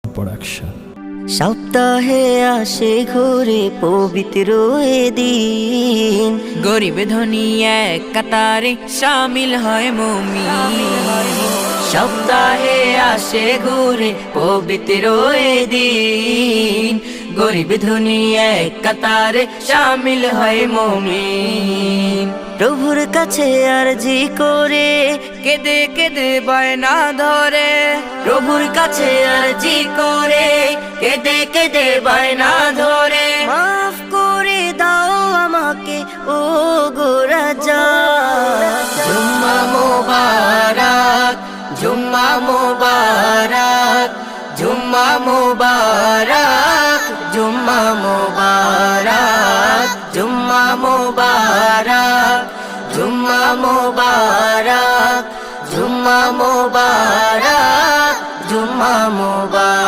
Production. সপ্তাহে আসে ঘুরে পবিত্র এ দিন, গরিব ধনী এক কাতারে শামিল হয় মুমিন। সপ্তাহে আসে ঘুরে পবিত্র এ দিন, গরিব ধনী এক কাতারে শামিল হয় মুমিন। প্রভুর কাছে আরজি করে কেঁদে কেঁদে বায়না ধরে, প্রভুর কাছে আরজি করে কেঁদে কেঁদে বায়না ধরে, মাফ করে দাও আমাকে ও গো রাজা। জুম্মা মোবারক, জুম্মা মোবারক, জুম্মা মোবারক, জুম্মা মোবারক, জুম্মা মোবারক, জুম্মা মোবারক, জুম্মা মোবারক, জুম্মা মোবারক।